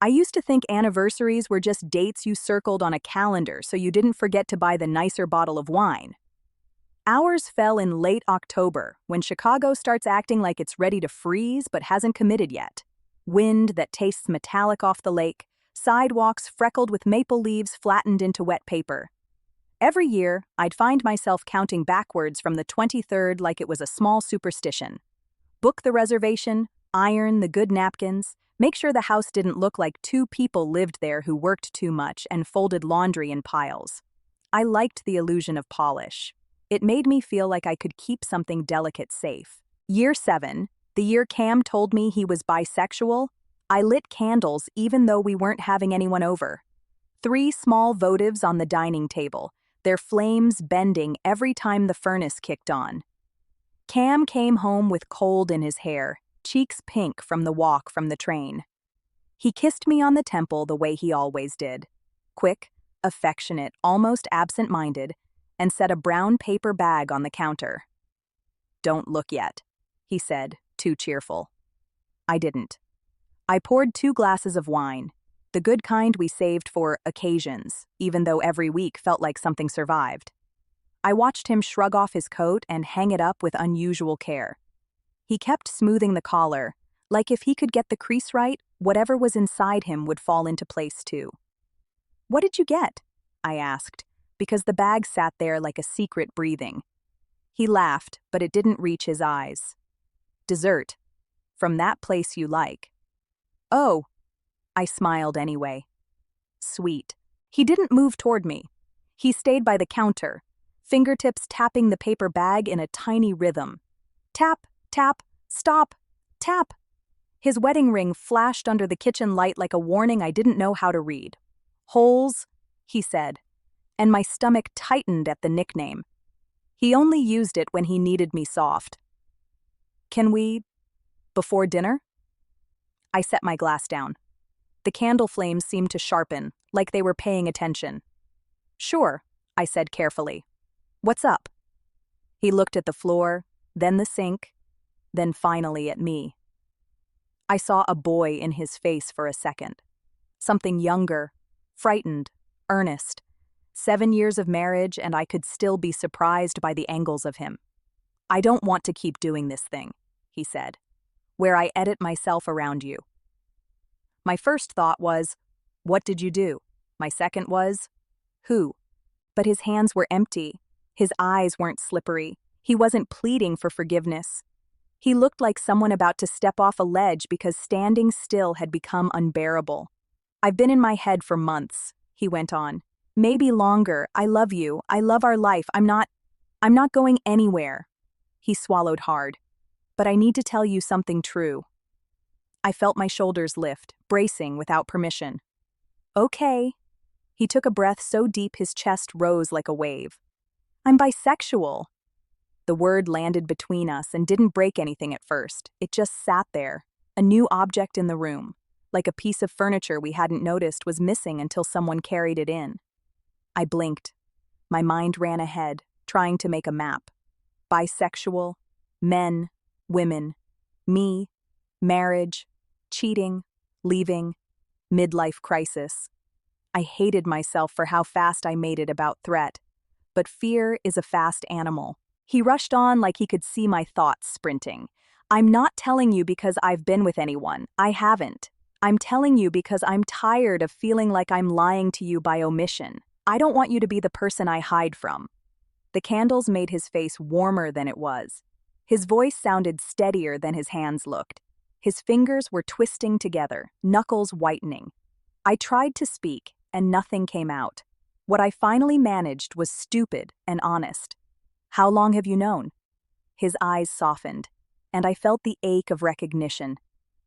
I used to think anniversaries were just dates you circled on a calendar so you didn't forget to buy the nicer bottle of wine. Ours fell in late October, when Chicago starts acting like it's ready to freeze but hasn't committed yet. Wind that tastes metallic off the lake, sidewalks freckled with maple leaves flattened into wet paper. Every year, I'd find myself counting backwards from the 23rd like it was a small superstition. Book the reservation, iron the good napkins, make sure the house didn't look like two people lived there who worked too much and folded laundry in piles. I liked the illusion of polish. It made me feel like I could keep something delicate safe. Year 7, the year Cam told me he was bisexual, I lit candles even though we weren't having anyone over. 3 small votives on the dining table, their flames bending every time the furnace kicked on. Cam came home with cold in his hair, cheeks pink from the walk from the train. He kissed me on the temple the way he always did. Quick, affectionate, almost absent-minded, and set a brown paper bag on the counter. "Don't look yet," he said, too cheerful. I didn't. I poured 2 glasses of wine, the good kind we saved for occasions, even though every week felt like something survived. I watched him shrug off his coat and hang it up with unusual care. He kept smoothing the collar, like if he could get the crease right, whatever was inside him would fall into place too. "What did you get?" I asked, because the bag sat there like a secret breathing. He laughed, but it didn't reach his eyes. "Dessert. From that place you like." "Oh." I smiled anyway. Sweet. He didn't move toward me. He stayed by the counter, fingertips tapping the paper bag in a tiny rhythm. Tap, tap, stop, tap. His wedding ring flashed under the kitchen light like a warning I didn't know how to read. "Holes," he said, and my stomach tightened at the nickname. He only used it when he needed me soft. "Can we, before dinner?" I set my glass down. The candle flames seemed to sharpen, like they were paying attention. "Sure," I said carefully. "What's up?" He looked at the floor, then the sink, then finally at me. I saw a boy in his face for a second. Something younger, frightened, earnest. 7 years of marriage, and I could still be surprised by the angles of him. "I don't want to keep doing this thing," he said, "where I edit myself around you." My first thought was, what did you do? My second was, who? But his hands were empty. His eyes weren't slippery. He wasn't pleading for forgiveness. He looked like someone about to step off a ledge because standing still had become unbearable. "I've been in my head for months," he went on. "Maybe longer. I love you. I love our life. I'm not going anywhere." He swallowed hard. "But I need to tell you something true." I felt my shoulders lift, bracing without permission. "Okay." He took a breath so deep his chest rose like a wave. "I'm bisexual." The word landed between us and didn't break anything at first. It just sat there, a new object in the room, like a piece of furniture we hadn't noticed was missing until someone carried it in. I blinked. My mind ran ahead, trying to make a map. Bisexual, men, women, me, marriage, cheating, leaving, midlife crisis. I hated myself for how fast I made it about threat. But fear is a fast animal. He rushed on like he could see my thoughts sprinting. "I'm not telling you because I've been with anyone. I haven't. I'm telling you because I'm tired of feeling like I'm lying to you by omission. I don't want you to be the person I hide from." The candles made his face warmer than it was. His voice sounded steadier than his hands looked. His fingers were twisting together, knuckles whitening. I tried to speak, and nothing came out. What I finally managed was stupid and honest. "How long have you known?" His eyes softened, and I felt the ache of recognition.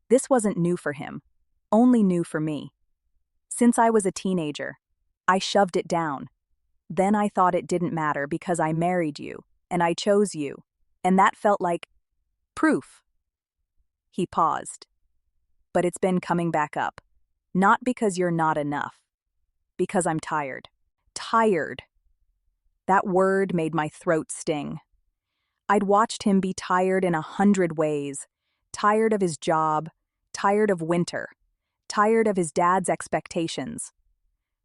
This wasn't new for him, only new for me. "Since I was a teenager." I shoved it down. "Then I thought it didn't matter because I married you, and I chose you, and that felt like proof." He paused. "But it's been coming back up. Not because you're not enough. Because I'm tired. Tired." That word made my throat sting. I'd watched him be tired in 100 ways. Tired of his job, tired of winter, tired of his dad's expectations.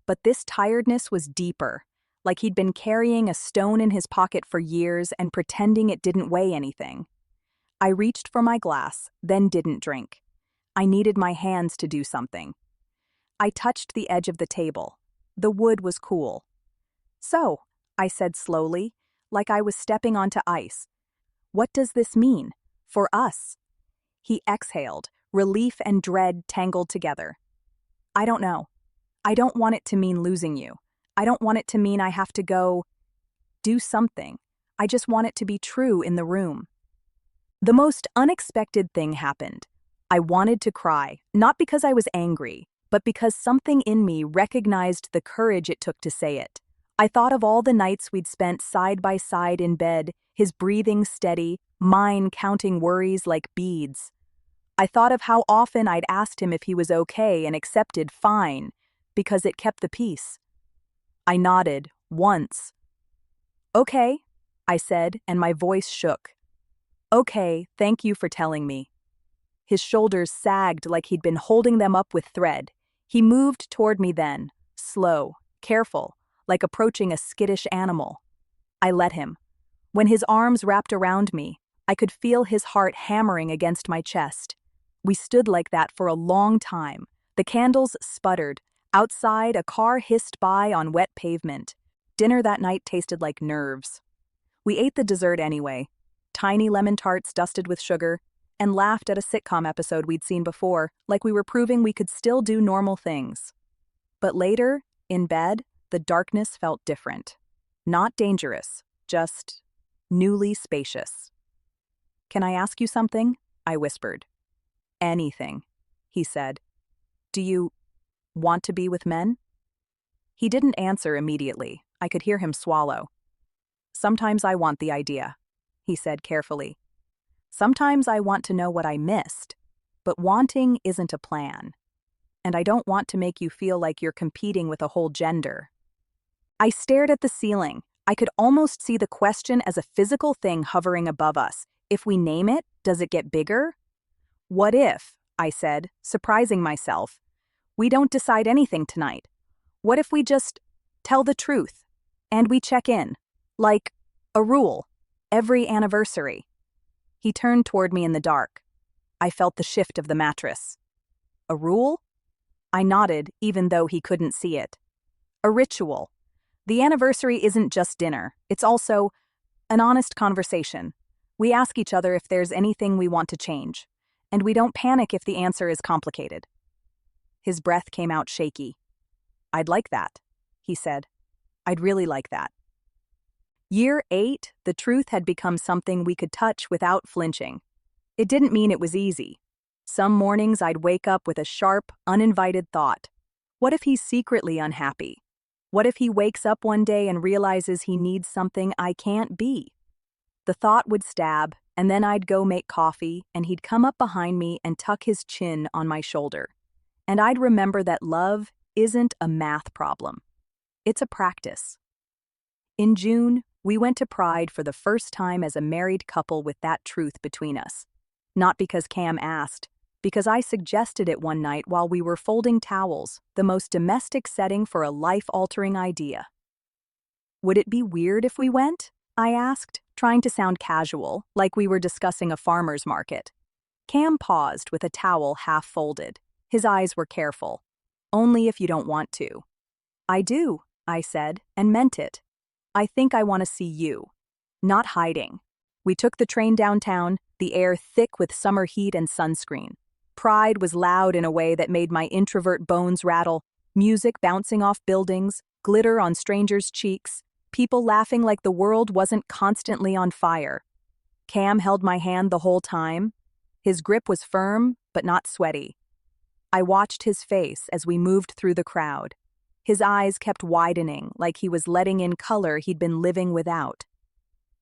But this tiredness was deeper, like he'd been carrying a stone in his pocket for years and pretending it didn't weigh anything. I reached for my glass, then didn't drink. I needed my hands to do something. I touched the edge of the table. The wood was cool. "So," I said slowly, like I was stepping onto ice. "What does this mean? For us?" He exhaled, relief and dread tangled together. "I don't know. I don't want it to mean losing you. I don't want it to mean I have to go do something. I just want it to be true in the room." The most unexpected thing happened. I wanted to cry, not because I was angry, but because something in me recognized the courage it took to say it. I thought of all the nights we'd spent side by side in bed, his breathing steady, mine counting worries like beads. I thought of how often I'd asked him if he was okay and accepted fine, because it kept the peace. I nodded, once. "Okay," I said, and my voice shook. "Okay, thank you for telling me." His shoulders sagged like he'd been holding them up with thread. He moved toward me then, slow, careful, like approaching a skittish animal. I let him. When his arms wrapped around me, I could feel his heart hammering against my chest. We stood like that for a long time. The candles sputtered. Outside, a car hissed by on wet pavement. Dinner that night tasted like nerves. We ate the dessert anyway, tiny lemon tarts dusted with sugar, and laughed at a sitcom episode we'd seen before, like we were proving we could still do normal things. But later, in bed, the darkness felt different. Not dangerous, just newly spacious. "Can I ask you something?" I whispered. "Anything," he said. "Do you want to be with men?" He didn't answer immediately. I could hear him swallow. "Sometimes I want the idea," he said carefully. "Sometimes I want to know what I missed, but wanting isn't a plan. And I don't want to make you feel like you're competing with a whole gender." I stared at the ceiling. I could almost see the question as a physical thing hovering above us. If we name it, does it get bigger? "What if," I said, surprising myself, "we don't decide anything tonight? What if we just tell the truth? And we check in, like a rule, every anniversary?" He turned toward me in the dark. I felt the shift of the mattress. "A rule?" I nodded, even though he couldn't see it. "A ritual. The anniversary isn't just dinner. It's also an honest conversation. We ask each other if there's anything we want to change, and we don't panic if the answer is complicated." His breath came out shaky. "I'd like that," he said. "I'd really like that." Year 8, the truth had become something we could touch without flinching. It didn't mean it was easy. Some mornings I'd wake up with a sharp, uninvited thought. What if he's secretly unhappy? What if he wakes up one day and realizes he needs something I can't be? The thought would stab, and then I'd go make coffee, and he'd come up behind me and tuck his chin on my shoulder. And I'd remember that love isn't a math problem. It's a practice. In June, we went to Pride for the first time as a married couple with that truth between us. Not because Cam asked, because I suggested it one night while we were folding towels, the most domestic setting for a life-altering idea. "Would it be weird if we went?" I asked, trying to sound casual, like we were discussing a farmer's market. Cam paused with a towel half folded. His eyes were careful. "Only if you don't want to." "I do," I said, and meant it. "I think I want to see you." Not hiding. We took the train downtown, the air thick with summer heat and sunscreen. Pride was loud in a way that made my introvert bones rattle, music bouncing off buildings, glitter on strangers' cheeks, people laughing like the world wasn't constantly on fire. Cam held my hand the whole time. His grip was firm, but not sweaty. I watched his face as we moved through the crowd. His eyes kept widening, like he was letting in color he'd been living without.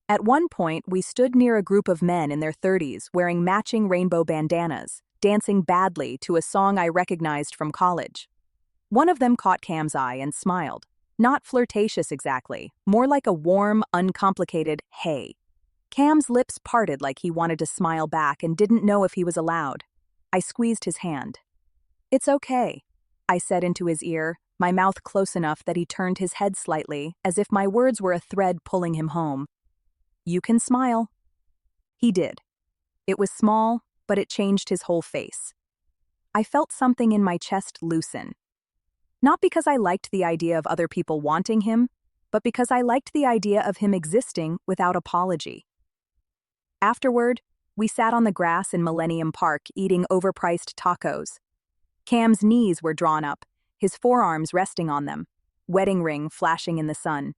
At one point, we stood near a group of men in their 30s wearing matching rainbow bandanas, dancing badly to a song I recognized from college. One of them caught Cam's eye and smiled. Not flirtatious exactly, more like a warm, uncomplicated hey. Cam's lips parted like he wanted to smile back and didn't know if he was allowed. I squeezed his hand. It's okay, I said into his ear, my mouth close enough that he turned his head slightly, as if my words were a thread pulling him home. You can smile. He did. It was small, but it changed his whole face. I felt something in my chest loosen. Not because I liked the idea of other people wanting him, but because I liked the idea of him existing without apology. Afterward, we sat on the grass in Millennium Park eating overpriced tacos. Cam's knees were drawn up, his forearms resting on them, wedding ring flashing in the sun.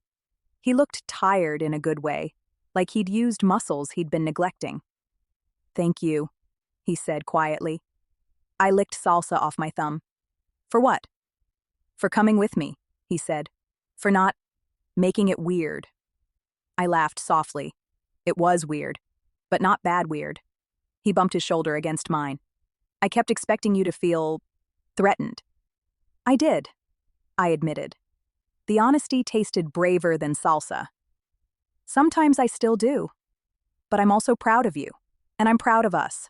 He looked tired in a good way, like he'd used muscles he'd been neglecting. Thank you, he said quietly. I licked salsa off my thumb. For what? For coming with me, he said. For not making it weird. I laughed softly. It was weird, but not bad weird. He bumped his shoulder against mine. I kept expecting you to feel threatened. I did, I admitted. The honesty tasted braver than salsa. Sometimes I still do. But I'm also proud of you, and I'm proud of us.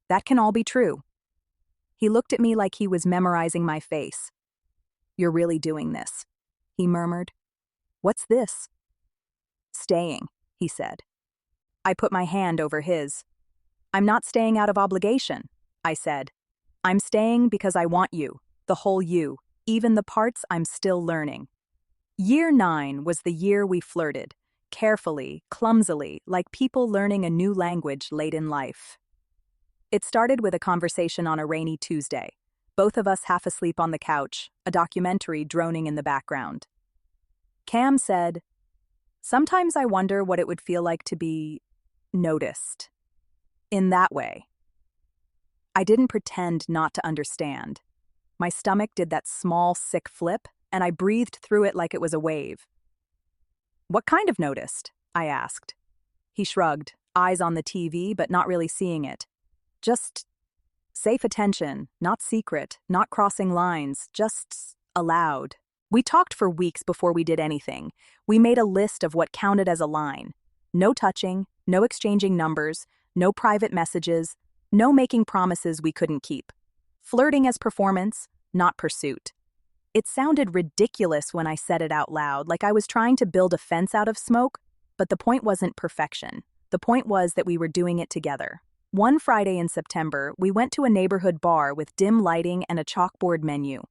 That can all be true. He looked at me like he was memorizing my face. You're really doing this, he murmured. What's this? Staying, he said. I put my hand over his. I'm not staying out of obligation, I said. I'm staying because I want you, the whole you, even the parts I'm still learning. Year 9 was the year we flirted, carefully, clumsily, like people learning a new language late in life. It started with a conversation on a rainy Tuesday, both of us half asleep on the couch, a documentary droning in the background. Cam said, "Sometimes I wonder what it would feel like to be noticed. In that way." I didn't pretend not to understand. My stomach did that small, sick flip, and I breathed through it like it was a wave. What kind of noticed? I asked. He shrugged, eyes on the TV, but not really seeing it. Just safe attention, not secret, not crossing lines, just allowed. We talked for weeks before we did anything. We made a list of what counted as a line. No touching, no exchanging numbers, no private messages, no making promises we couldn't keep. Flirting as performance, not pursuit. It sounded ridiculous when I said it out loud, like I was trying to build a fence out of smoke, but the point wasn't perfection. The point was that we were doing it together. One Friday in September, we went to a neighborhood bar with dim lighting and a chalkboard menu.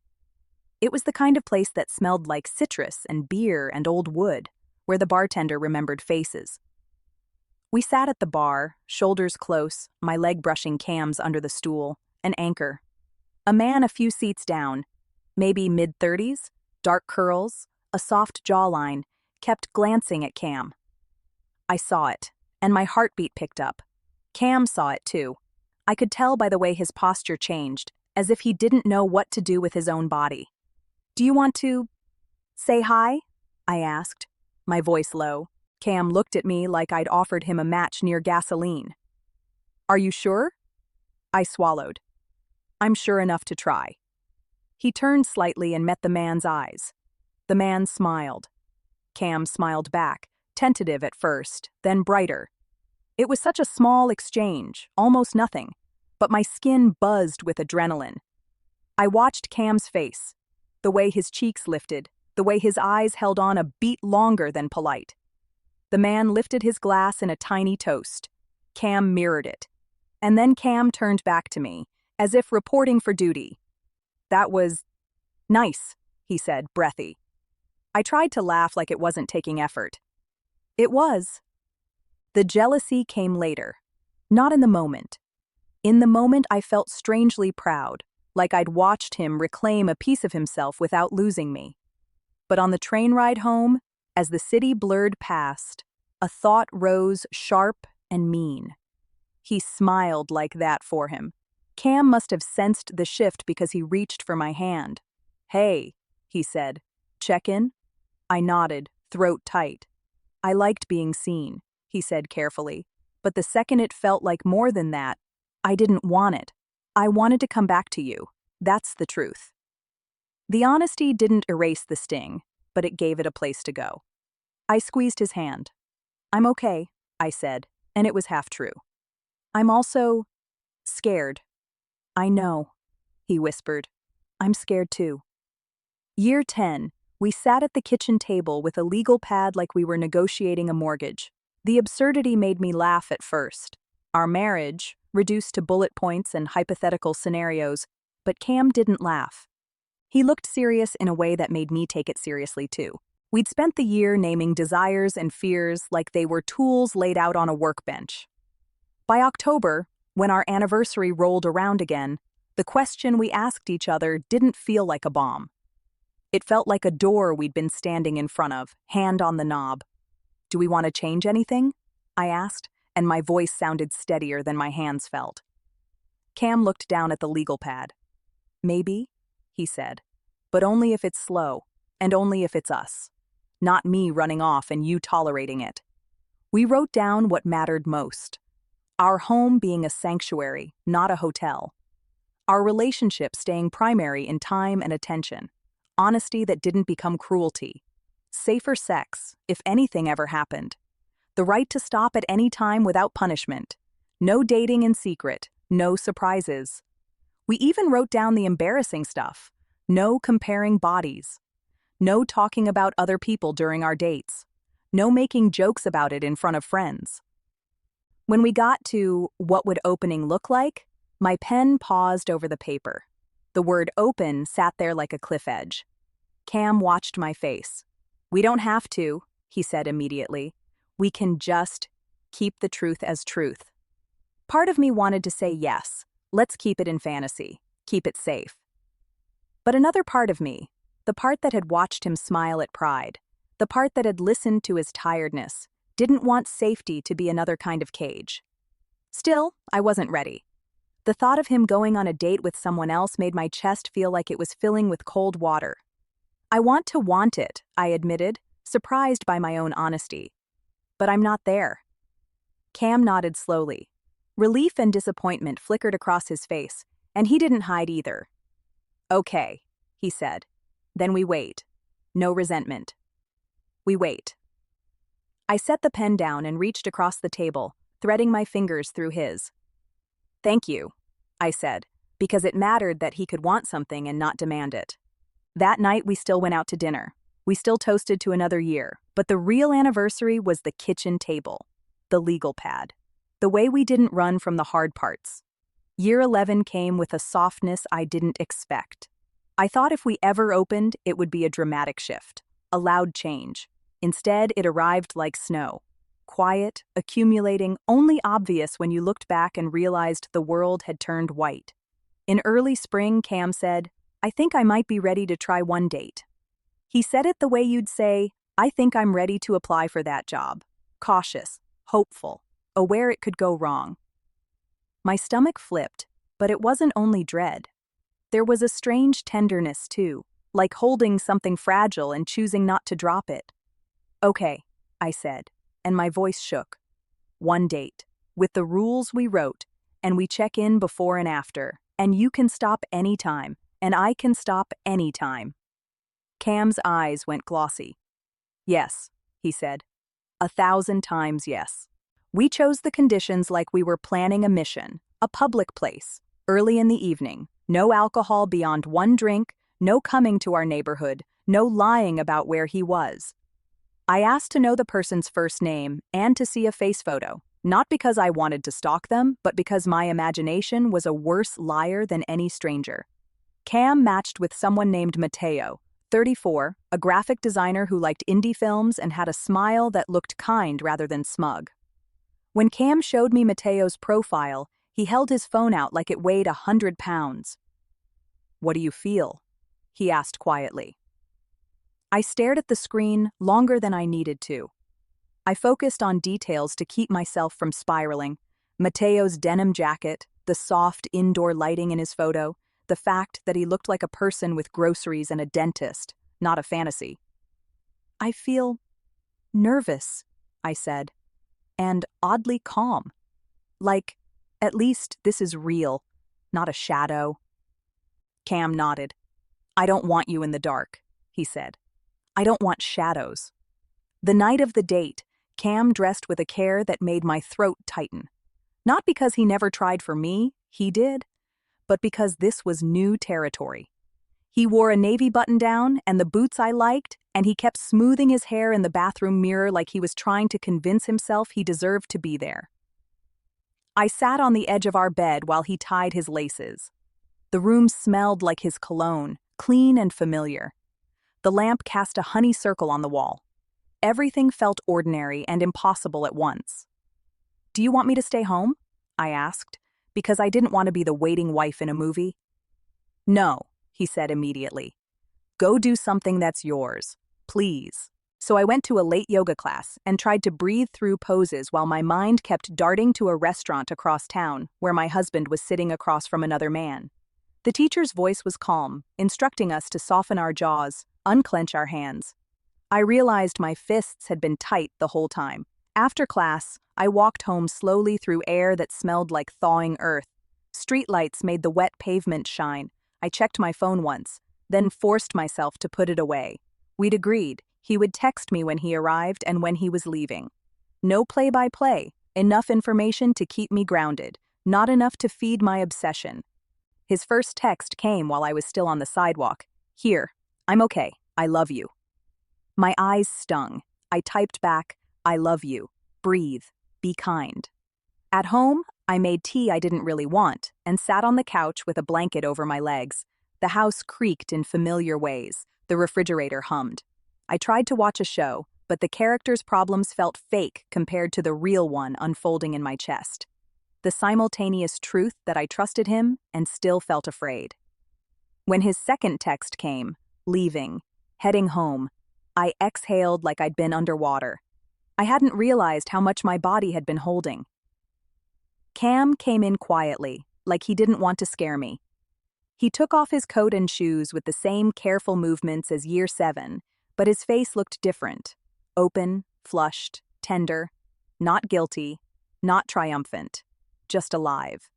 It was the kind of place that smelled like citrus and beer and old wood, where the bartender remembered faces. We sat at the bar, shoulders close, my leg brushing Cam's under the stool, an anchor. A man a few seats down, maybe mid-30s, dark curls, a soft jawline, kept glancing at Cam. I saw it, and my heartbeat picked up. Cam saw it too. I could tell by the way his posture changed, as if he didn't know what to do with his own body. Do you want to say hi? I asked, my voice low. Cam looked at me like I'd offered him a match near gasoline. Are you sure? I swallowed. I'm sure enough to try. He turned slightly and met the man's eyes. The man smiled. Cam smiled back, tentative at first, then brighter. It was such a small exchange, almost nothing, but my skin buzzed with adrenaline. I watched Cam's face, the way his cheeks lifted, the way his eyes held on a beat longer than polite. The man lifted his glass in a tiny toast. Cam mirrored it. And then Cam turned back to me, as if reporting for duty. That was nice, he said, breathy. I tried to laugh like it wasn't taking effort. It was. The jealousy came later, not in the moment. In the moment, I felt strangely proud, like I'd watched him reclaim a piece of himself without losing me. But on the train ride home, as the city blurred past, a thought rose sharp and mean. He smiled like that for him. Cam must have sensed the shift because he reached for my hand. Hey, he said. Check in? I nodded, throat tight. I liked being seen, he said carefully. But the second it felt like more than that, I didn't want it. I wanted to come back to you. That's the truth. The honesty didn't erase the sting, but it gave it a place to go. I squeezed his hand. I'm okay, I said, and it was half true. I'm also scared. I know. he whispered. I'm scared too. Year 10, we sat at the kitchen table with a legal pad like we were negotiating a mortgage. The absurdity made me laugh at first. Our marriage, reduced to bullet points and hypothetical scenarios, but Cam didn't laugh. He looked serious in a way that made me take it seriously too. We'd spent the year naming desires and fears like they were tools laid out on a workbench. By October, when our anniversary rolled around again, the question we asked each other didn't feel like a bomb. It felt like a door we'd been standing in front of, hand on the knob. Do we want to change anything? I asked, and my voice sounded steadier than my hands felt. Cam looked down at the legal pad. Maybe, he said, but only if it's slow, and only if it's us. Not me running off and you tolerating it. We wrote down what mattered most. Our home being a sanctuary, not a hotel. Our relationship staying primary in time and attention. Honesty that didn't become cruelty. Safer sex, if anything ever happened. The right to stop at any time without punishment. No dating in secret, no surprises. We even wrote down the embarrassing stuff. No comparing bodies. No talking about other people during our dates. No making jokes about it in front of friends. When we got to what would opening look like, my pen paused over the paper. The word open sat there like a cliff edge. Cam watched my face. We don't have to, he said immediately. We can just keep the truth as truth. Part of me wanted to say yes, let's keep it in fantasy, keep it safe. But another part of me, the part that had watched him smile at pride, the part that had listened to his tiredness, didn't want safety to be another kind of cage. Still, I wasn't ready. The thought of him going on a date with someone else made my chest feel like it was filling with cold water. I want it, I admitted, surprised by my own honesty. But I'm not there. Cam nodded slowly. Relief and disappointment flickered across his face, and he didn't hide either. Okay, he said. Then we wait. No resentment. We wait. I set the pen down and reached across the table, threading my fingers through his. Thank you, I said, because it mattered that he could want something and not demand it. That night we still went out to dinner. We still toasted to another year, but the real anniversary was the kitchen table, the legal pad, the way we didn't run from the hard parts. Year 11 came with a softness I didn't expect. I thought if we ever opened, it would be a dramatic shift, a loud change. Instead, it arrived like snow. Quiet, accumulating, only obvious when you looked back and realized the world had turned white. In early spring, Cam said, I think I might be ready to try one date. He said it the way you'd say, I think I'm ready to apply for that job. Cautious, hopeful, aware it could go wrong. My stomach flipped, but it wasn't only dread. There was a strange tenderness too, like holding something fragile and choosing not to drop it. Okay, I said, and my voice shook. One date, with the rules we wrote, and we check in before and after, and you can stop anytime, and I can stop anytime. Cam's eyes went glossy. Yes, he said. 1,000 times yes. We chose the conditions like we were planning a mission, a public place, early in the evening, no alcohol beyond one drink, no coming to our neighborhood, no lying about where he was. I asked to know the person's first name and to see a face photo, not because I wanted to stalk them, but because my imagination was a worse liar than any stranger. Cam matched with someone named Mateo, 34, a graphic designer who liked indie films and had a smile that looked kind rather than smug. When Cam showed me Mateo's profile, he held his phone out like it weighed 100 pounds. What do you feel? He asked quietly. I stared at the screen longer than I needed to. I focused on details to keep myself from spiraling. Mateo's denim jacket, the soft indoor lighting in his photo, the fact that he looked like a person with groceries and a dentist, not a fantasy. I feel nervous, I said, and oddly calm. Like, at least this is real, not a shadow. Cam nodded. I don't want you in the dark, he said. I don't want shadows. The night of the date, Cam dressed with a care that made my throat tighten. Not because he never tried for me, he did, but because this was new territory. He wore a navy button-down and the boots I liked, and he kept smoothing his hair in the bathroom mirror like he was trying to convince himself he deserved to be there. I sat on the edge of our bed while he tied his laces. The room smelled like his cologne, clean and familiar. The lamp cast a honey circle on the wall. Everything felt ordinary and impossible at once. "Do you want me to stay home?" I asked, because I didn't want to be the waiting wife in a movie. "No," he said immediately. "Go do something that's yours, please." So I went to a late yoga class and tried to breathe through poses while my mind kept darting to a restaurant across town where my husband was sitting across from another man. The teacher's voice was calm, instructing us to soften our jaws, unclench our hands. I realized my fists had been tight the whole time. After class, I walked home slowly through air that smelled like thawing earth. Streetlights made the wet pavement shine. I checked my phone once, then forced myself to put it away. We'd agreed. He would text me when he arrived and when he was leaving. No play-by-play, enough information to keep me grounded, not enough to feed my obsession. His first text came while I was still on the sidewalk. "Here, I'm okay, I love you." My eyes stung. I typed back, "I love you. Breathe. Be kind." At home, I made tea I didn't really want and sat on the couch with a blanket over my legs. The house creaked in familiar ways. The refrigerator hummed. I tried to watch a show, but the character's problems felt fake compared to the real one unfolding in my chest. The simultaneous truth that I trusted him and still felt afraid. When his second text came, leaving, heading home, I exhaled like I'd been underwater. I hadn't realized how much my body had been holding. Cam came in quietly, like he didn't want to scare me. He took off his coat and shoes with the same careful movements as year 7, but his face looked different. Open, flushed, tender, not guilty, not triumphant, just alive.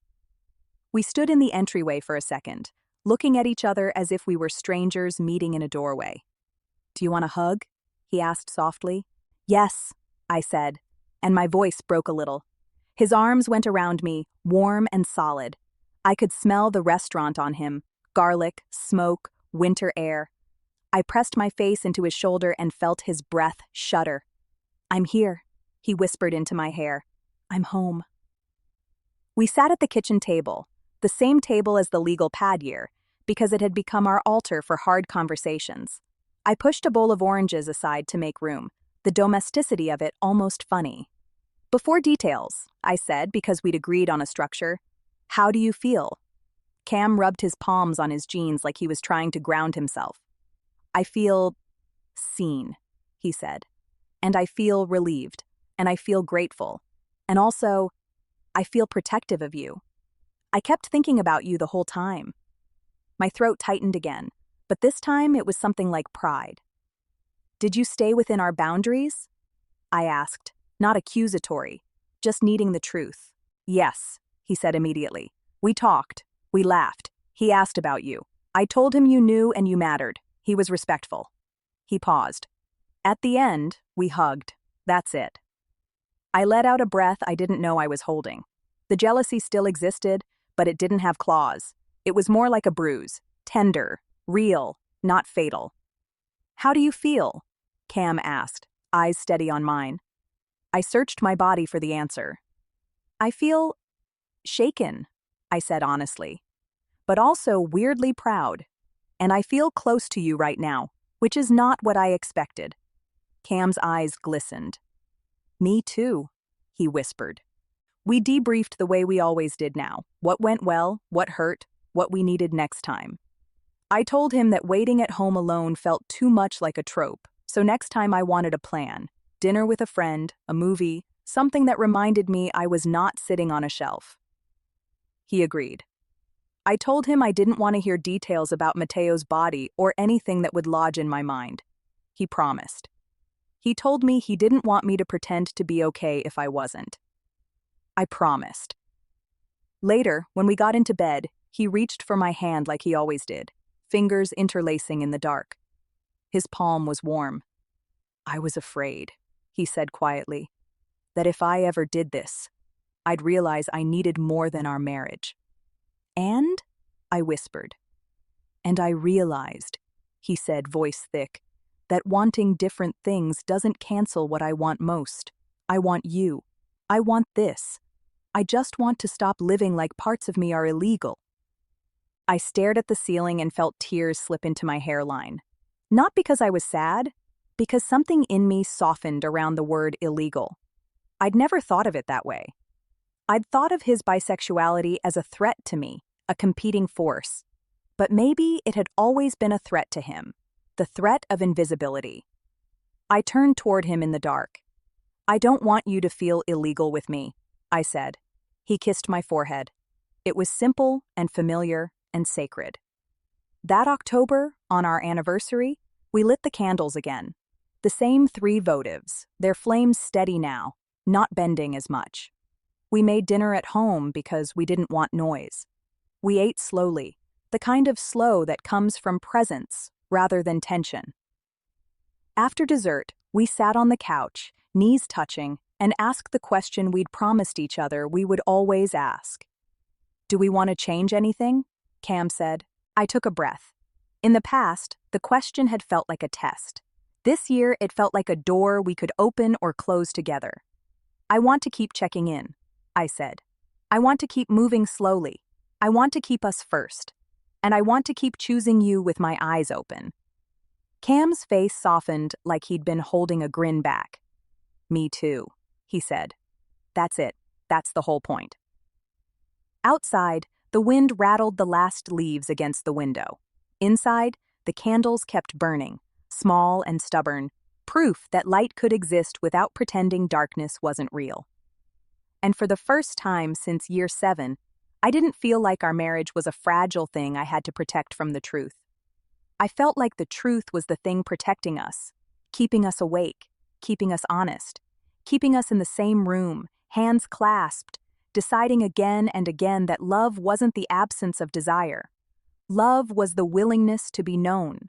We stood in the entryway for a second, looking at each other as if we were strangers meeting in a doorway. "Do you want a hug?" he asked softly. "Yes," I said, and my voice broke a little. His arms went around me, warm and solid. I could smell the restaurant on him, garlic, smoke, winter air. I pressed my face into his shoulder and felt his breath shudder. "I'm here," he whispered into my hair. "I'm home." We sat at the kitchen table, the same table as the legal pad year, because it had become our altar for hard conversations. I pushed a bowl of oranges aside to make room, the domesticity of it almost funny. "Before details," I said because we'd agreed on a structure. "How do you feel?" Cam rubbed his palms on his jeans like he was trying to ground himself. "I feel seen," he said. "And I feel relieved, and I feel grateful. And also, I feel protective of you. I kept thinking about you the whole time." My throat tightened again, but this time it was something like pride. "Did you stay within our boundaries?" I asked, not accusatory, just needing the truth. "Yes," he said immediately. "We talked. We laughed. He asked about you. I told him you knew and you mattered. He was respectful." He paused. "At the end, we hugged. That's it." I let out a breath I didn't know I was holding. The jealousy still existed, but it didn't have claws. It was more like a bruise, tender, real, not fatal. "How do you feel?" Cam asked, eyes steady on mine. I searched my body for the answer. "I feel shaken," I said honestly, "but also weirdly proud. And I feel close to you right now, which is not what I expected." Cam's eyes glistened. "Me too," he whispered. We debriefed the way we always did now, what went well, what hurt, what we needed next time. I told him that waiting at home alone felt too much like a trope, so next time I wanted a plan. Dinner with a friend, a movie, something that reminded me I was not sitting on a shelf. He agreed. I told him I didn't want to hear details about Mateo's body or anything that would lodge in my mind. He promised. He told me he didn't want me to pretend to be okay if I wasn't. I promised. Later, when we got into bed, he reached for my hand like he always did, fingers interlacing in the dark. His palm was warm. "I was afraid," he said quietly, "that if I ever did this, I'd realize I needed more than our marriage." And I whispered. And I realized, he said, voice thick, that wanting different things doesn't cancel what I want most. I want you. I want this. I just want to stop living like parts of me are illegal. I stared at the ceiling and felt tears slip into my hairline. Not because I was sad, because something in me softened around the word illegal. I'd never thought of it that way. I'd thought of his bisexuality as a threat to me, a competing force. But maybe it had always been a threat to him, the threat of invisibility. I turned toward him in the dark. I don't want you to feel illegal with me, I said. He kissed my forehead. It was simple and familiar and sacred. That October, on our anniversary, we lit the candles again. The same 3 votives, their flames steady now, not bending as much. We made dinner at home because we didn't want noise. We ate slowly, the kind of slow that comes from presence rather than tension. After dessert, we sat on the couch, knees touching, and asked the question we'd promised each other we would always ask. Do we want to change anything? Cam said. I took a breath. In the past, the question had felt like a test. This year, it felt like a door we could open or close together. I want to keep checking in, I said. I want to keep moving slowly. I want to keep us first. And I want to keep choosing you with my eyes open. Cam's face softened like he'd been holding a grin back. Me too, he said. That's it. That's the whole point. Outside, the wind rattled the last leaves against the window. Inside, the candles kept burning, small and stubborn, proof that light could exist without pretending darkness wasn't real. And for the first time since year 7, I didn't feel like our marriage was a fragile thing I had to protect from the truth. I felt like the truth was the thing protecting us, keeping us awake, keeping us honest, keeping us in the same room, hands clasped, deciding again and again that love wasn't the absence of desire. Love was the willingness to be known,